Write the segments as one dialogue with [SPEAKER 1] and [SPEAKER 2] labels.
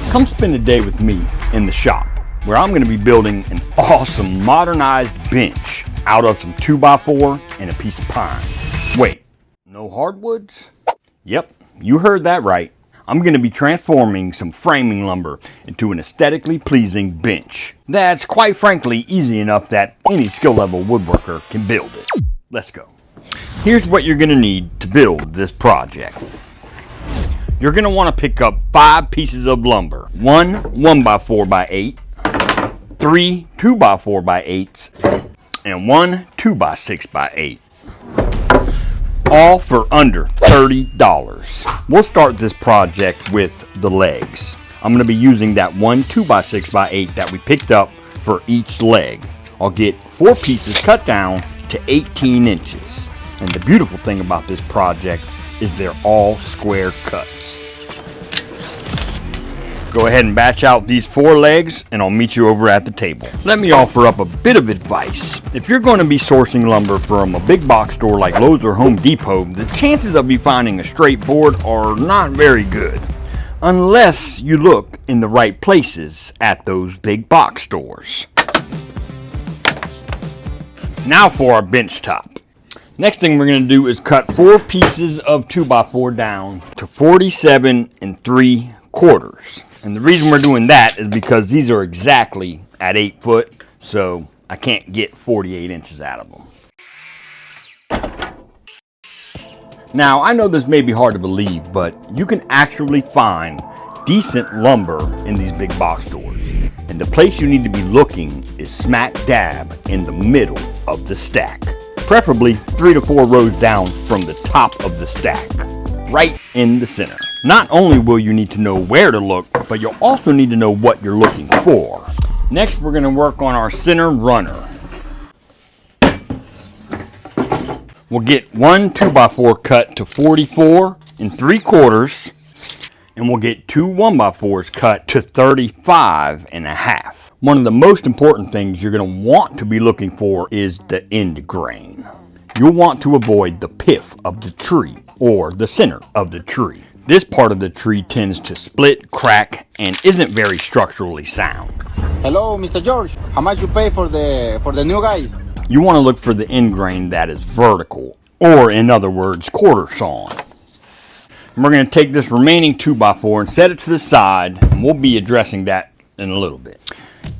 [SPEAKER 1] Come spend a day with me in the shop, where I'm going to be building an awesome modernized bench out of some 2x4 and a piece of pine. Wait, no hardwoods? Yep, you heard that right. I'm going to be transforming some framing lumber into an aesthetically pleasing bench. That's quite frankly easy enough that any skill level woodworker can build it. Let's go. Here's what you're going to need to build this project. You're going to want to pick up 5 pieces of lumber. 1 1x4x8, 3 2x4x8s, and 1 2x6x8. All for under $30. We'll start this project with the legs. I'm going to be using that 1 2x6x8 that we picked up for each leg. I'll get 4 pieces cut down to 18 inches. And the beautiful thing about this project is they're all square cuts. Go ahead and batch out these 4 legs and I'll meet you over at the table. Let me offer up a bit of advice. If you're going to be sourcing lumber from a big box store like Lowe's or Home Depot, the chances of you finding a straight board are not very good, unless you look in the right places at those big box stores. Now for our bench top. Next thing we're going to do is cut 4 pieces of 2x4 down to 47 3/4. And the reason we're doing that is because these are exactly at 8 foot, so I can't get 48 inches out of them. Now, I know this may be hard to believe, but you can actually find decent lumber in these big box stores. And the place you need to be looking is smack dab in the middle of the stack. Preferably 3 to 4 rows down from the top of the stack, right in the center. Not only will you need to know where to look, but you'll also need to know what you're looking for. Next, we're going to work on our center runner. We'll get 1 2x4 cut to 44 3/4, and we'll get 2 1x4s cut to 35 1/2. One of the most important things you're going to want to be looking for is the end grain. You'll want to avoid the pith of the tree or the center of the tree. This part of the tree tends to split, crack, and isn't very structurally sound.
[SPEAKER 2] Hello, Mr. George. How much you pay for the new guy?
[SPEAKER 1] You want to look for the end grain that is vertical, or in other words, quarter sawn. And we're going to take this remaining 2x4 and set it to the side, and we'll be addressing that in a little bit.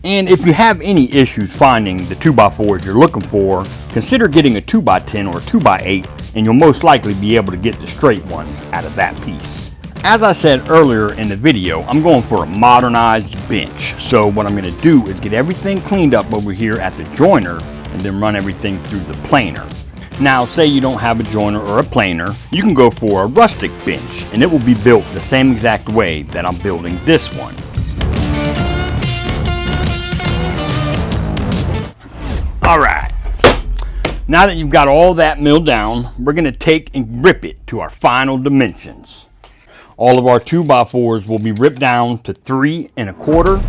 [SPEAKER 1] And if you have any issues finding the 2x4s you're looking for, consider getting a 2x10 or a 2x8, and you'll most likely be able to get the straight ones out of that piece. As I said earlier in the video, I'm going for a modernized bench. So what I'm going to do is get everything cleaned up over here at the joiner and then run everything through the planer. Now, say you don't have a joiner or a planer, you can go for a rustic bench, and it will be built the same exact way that I'm building this one. Alright, now that you've got all that milled down, we're going to take and rip it to our final dimensions. All of our 2x4s will be ripped down to 3 1/4,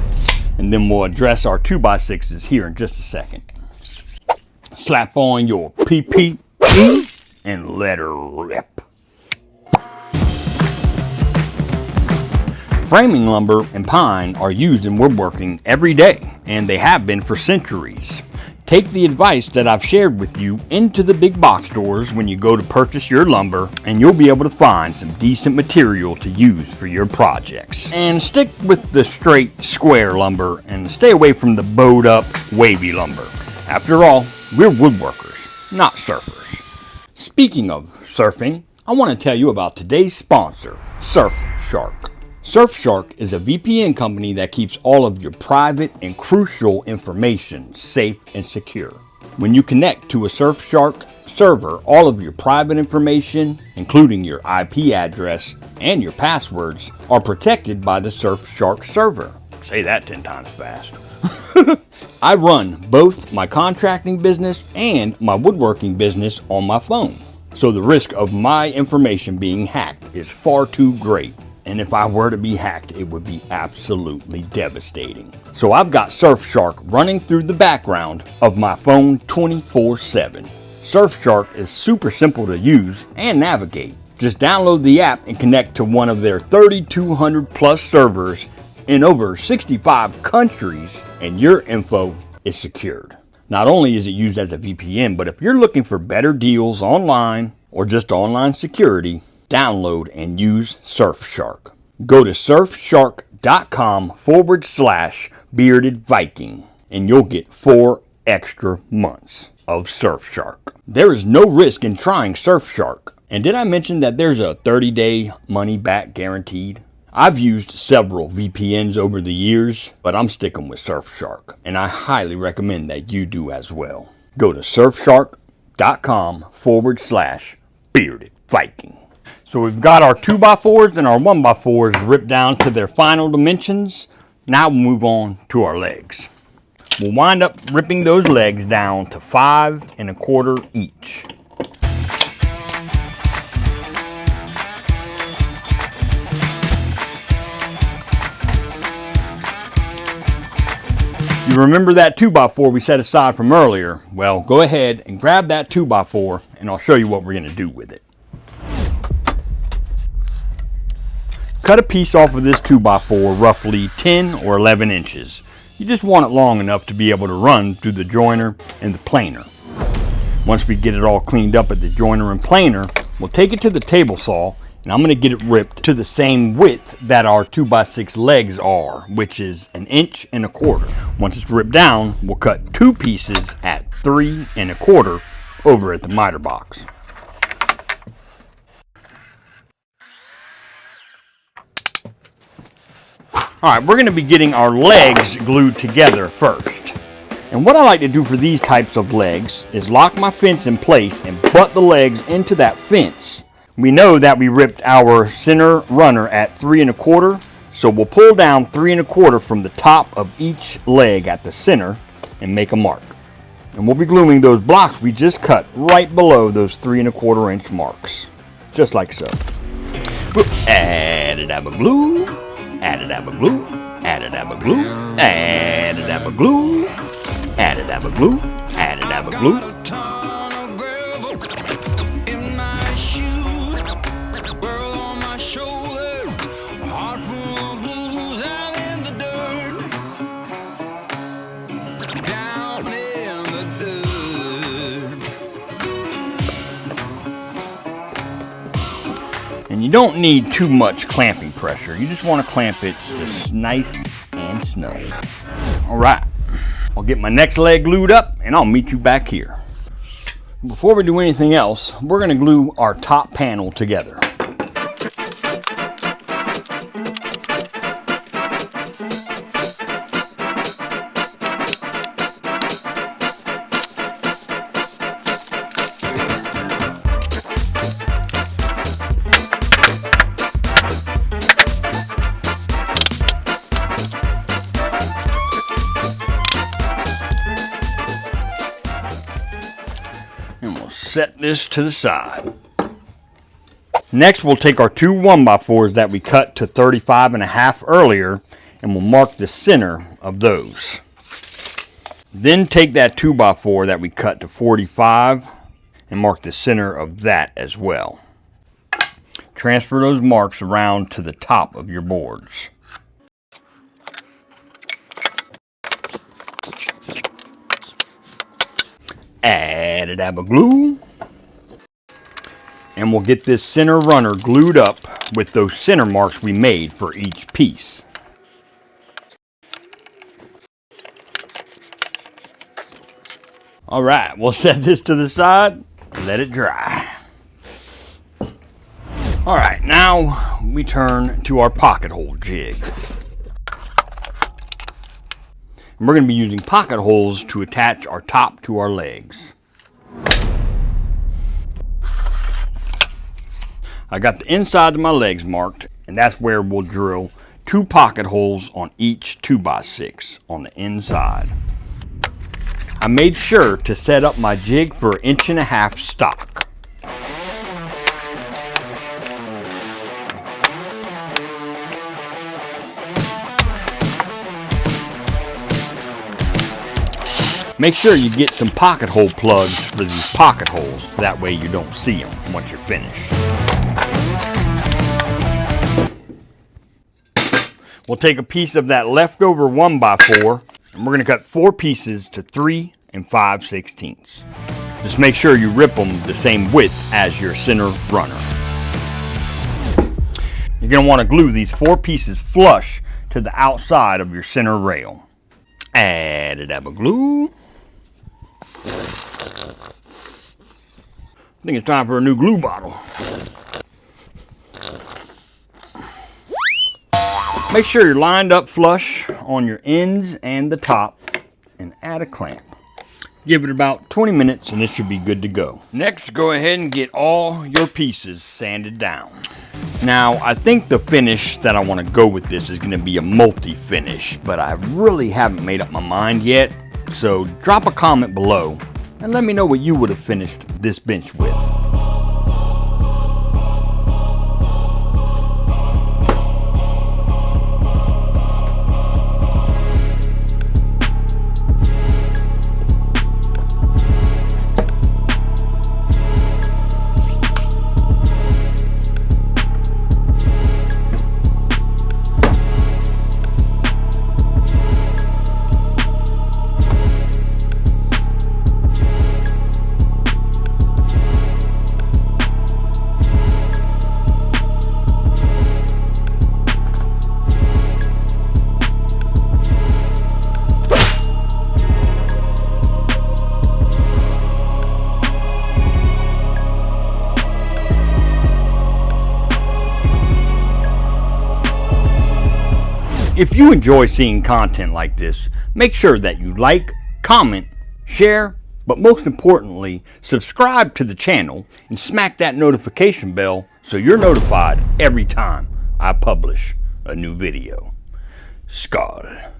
[SPEAKER 1] and then we'll address our 2x6s here in just a second. Slap on your PPE and let her rip. Framing lumber and pine are used in woodworking every day, and they have been for centuries. Take the advice that I've shared with you into the big box stores when you go to purchase your lumber, and you'll be able to find some decent material to use for your projects. And stick with the straight, square lumber and stay away from the bowed up, wavy lumber. After all, we're woodworkers, not surfers. Speaking of surfing, I want to tell you about today's sponsor, Surfshark. Surfshark is a VPN company that keeps all of your private and crucial information safe and secure. When you connect to a Surfshark server, all of your private information, including your IP address and your passwords, are protected by the Surfshark server. Say that 10 times fast. I run both my contracting business and my woodworking business on my phone, so the risk of my information being hacked is far too great. And if I were to be hacked, it would be absolutely devastating. So I've got Surfshark running through the background of my phone 24/7. Surfshark is super simple to use and navigate. Just download the app and connect to one of their 3,200 plus servers in over 65 countries, and your info is secured. Not only is it used as a VPN, but if you're looking for better deals online or just online security, download and use Surfshark. Go to surfshark.com/Bearded Viking and you'll get 4 extra months of Surfshark. There is no risk in trying Surfshark. And did I mention that there's a 30-day money-back guaranteed? I've used several VPNs over the years, but I'm sticking with Surfshark, and I highly recommend that you do as well. Go to surfshark.com/Bearded Viking. So we've got our 2x4s and our 1x4s ripped down to their final dimensions. Now we'll move on to our legs. We'll wind up ripping those legs down to 5 1/4 each. You remember that 2x4 we set aside from earlier? Well, go ahead and grab that 2x4 and I'll show you what we're going to do with it. Cut a piece off of this 2x4 roughly 10 or 11 inches. You just want it long enough to be able to run through the joiner and the planer. Once we get it all cleaned up at the joiner and planer, we'll take it to the table saw and I'm going to get it ripped to the same width that our 2x6 legs are, which is 1 1/4 inches. Once it's ripped down, we'll cut 2 pieces at 3 1/4 over at the miter box. Alright, we're going to be getting our legs glued together first. And what I like to do for these types of legs is lock my fence in place and butt the legs into that fence. We know that we ripped our center runner at 3 1/4, so we'll pull down 3 1/4 from the top of each leg at the center and make a mark. And we'll be gluing those blocks we just cut right below those 3 1/4 inch marks, just like so. We'll add a dab of glue, add a dab of glue, add a dab of glue, add a dab of glue, add a dab of glue, add a dab of glue. And you don't need too much clamping pressure. You just want to clamp it just nice and snug. All right, I'll get my next leg glued up and I'll meet you back here. Before we do anything else, we're going to glue our top panel together. And we'll set this to the side. Next, we'll take our 2 1x4s that we cut to 35 1/2 earlier, and we'll mark the center of those. Then take that 2x4 that we cut to 45 and mark the center of that as well. Transfer those marks around to the top of your boards. Add a dab of glue. And we'll get this center runner glued up with those center marks we made for each piece. All right, we'll set this to the side and let it dry. All right, now we turn to our pocket hole jig. And we're going to be using pocket holes to attach our top to our legs. I got the inside of my legs marked, and that's where we'll drill 2 pocket holes on each 2x6 on the inside. I made sure to set up my jig for 1 1/2 inch stock. Make sure you get some pocket hole plugs for these pocket holes. That way you don't see them once you're finished. We'll take a piece of that leftover 1x4 and we're going to cut 4 pieces to 3 5/16. Just make sure you rip them the same width as your center runner. You're going to want to glue these 4 pieces flush to the outside of your center rail. Add a dab of glue. I think it's time for a new glue bottle. Make sure you're lined up flush on your ends and the top and add a clamp. Give it about 20 minutes and it should be good to go. Next, go ahead and get all your pieces sanded down. Now, I think the finish that I want to go with this is going to be a multi-finish, but I really haven't made up my mind yet. So drop a comment below and let me know what you would have finished this bench with. If you enjoy seeing content like this, make sure that you like, comment, share, but most importantly, subscribe to the channel and smack that notification bell so you're notified every time I publish a new video. Skål.